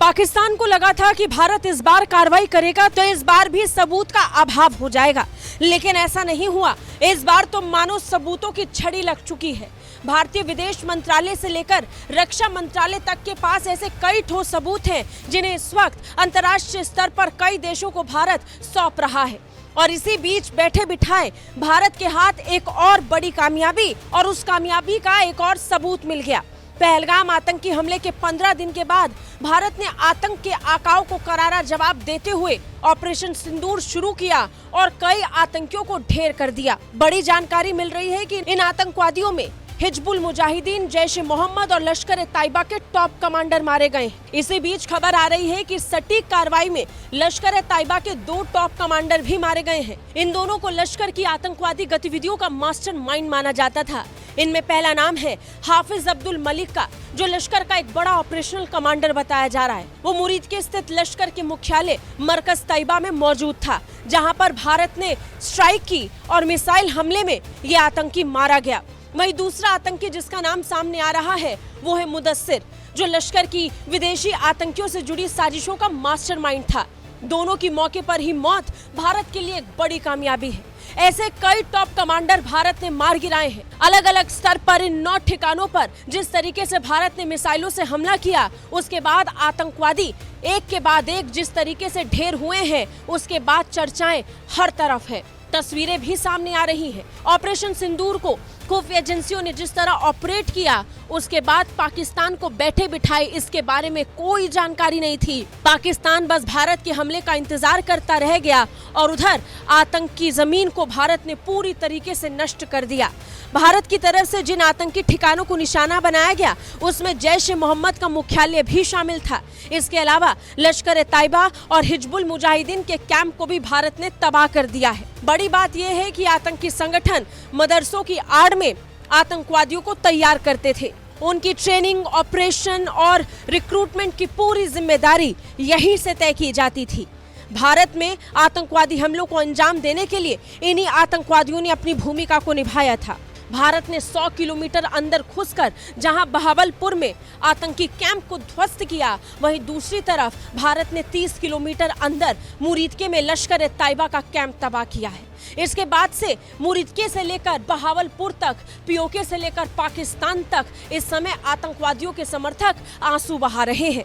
पाकिस्तान को लगा था कि भारत इस बार कार्रवाई करेगा तो इस बार भी सबूत का अभाव हो जाएगा, लेकिन ऐसा नहीं हुआ। इस बार तो मानो सबूतों की छड़ी लग चुकी है। भारतीय विदेश मंत्रालय से लेकर रक्षा मंत्रालय तक के पास ऐसे कई ठोस सबूत हैं जिन्हें इस वक्त अंतर्राष्ट्रीय स्तर पर कई देशों को भारत सौंप रहा है। और इसी बीच बैठे बिठाए भारत के हाथ एक और बड़ी कामयाबी, और उस कामयाबी का एक और सबूत मिल गया। पहलगाम आतंकी हमले के 15 दिन के बाद भारत ने आतंक के आकाओं को करारा जवाब देते हुए ऑपरेशन सिंदूर शुरू किया और कई आतंकियों को ढेर कर दिया। बड़ी जानकारी मिल रही है कि इन आतंकवादियों में हिजबुल मुजाहिदीन, जैश ए मोहम्मद और लश्कर ए तैयबा के टॉप कमांडर मारे गए। इसी बीच खबर आ रही है कि सटीक कार्रवाई में लश्कर ए तैयबा के 2 टॉप कमांडर भी मारे गए हैं। इन दोनों को लश्कर की आतंकवादी गतिविधियों का मास्टरमाइंड माना जाता था। इनमें पहला नाम है हाफिज अब्दुल मलिक का, जो लश्कर का एक बड़ा ऑपरेशनल कमांडर बताया जा रहा है। वो मुरीद के स्थित लश्कर के मुख्यालय मरकज तैयबा में मौजूद था, जहां पर भारत ने स्ट्राइक की और मिसाइल हमले में ये आतंकी मारा गया। वहीं दूसरा आतंकी जिसका नाम सामने आ रहा है वो है मुदस्सिर, जो लश्कर की विदेशी आतंकियों से जुड़ी साजिशों का मास्टरमाइंड था। दोनों की मौके पर ही मौत भारत के लिए एक बड़ी कामयाबी है। ऐसे कई टॉप कमांडर भारत ने मार गिराए हैं। अलग अलग स्तर पर इन 9 ठिकानों पर जिस तरीके से भारत ने मिसाइलों से हमला किया, उसके बाद आतंकवादी एक के बाद एक जिस तरीके से ढेर हुए हैं, उसके बाद चर्चाएं हर तरफ है। तस्वीरें भी सामने आ रही हैं। ऑपरेशन सिंदूर को खुफिया एजेंसियों ने जिस तरह ऑपरेट किया, उसके बाद पाकिस्तान को बैठे बिठाए इसके बारे में कोई जानकारी नहीं थी। पाकिस्तान बस भारत के हमले का इंतजार करता रह गया और उधर आतंक की जमीन को भारत ने पूरी तरीके से नष्ट कर दिया। भारत की तरफ से जिन आतंकी ठिकानों को निशाना बनाया गया, उसमें जैश ए मोहम्मद का मुख्यालय भी शामिल था। इसके अलावा लश्कर ए तैयबा और हिजबुल मुजाहिदीन के कैंप को भी भारत ने तबाह कर दिया है। बड़ी बात यह है कि आतंकी संगठन मदरसों की आड़ में आतंकवादियों को तैयार करते थे। उनकी ट्रेनिंग, ऑपरेशन और रिक्रूटमेंट की पूरी जिम्मेदारी यहीं से तय की जाती थी। भारत में आतंकवादी हमलों को अंजाम देने के लिए इन्हीं आतंकवादियों ने अपनी भूमिका को निभाया था। भारत ने 100 किलोमीटर अंदर घुसकर जहां बहावलपुर में आतंकी कैंप को ध्वस्त किया, वहीं दूसरी तरफ भारत ने 30 किलोमीटर अंदर मुरीदके में लश्कर ए तैयबा का कैंप तबाह किया है। इसके बाद से मुरीदके से लेकर बहावलपुर तक, पीओके से लेकर पाकिस्तान तक इस समय आतंकवादियों के समर्थक आंसू बहा रहे हैं।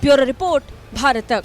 ब्यूरो रिपोर्ट, भारत तक।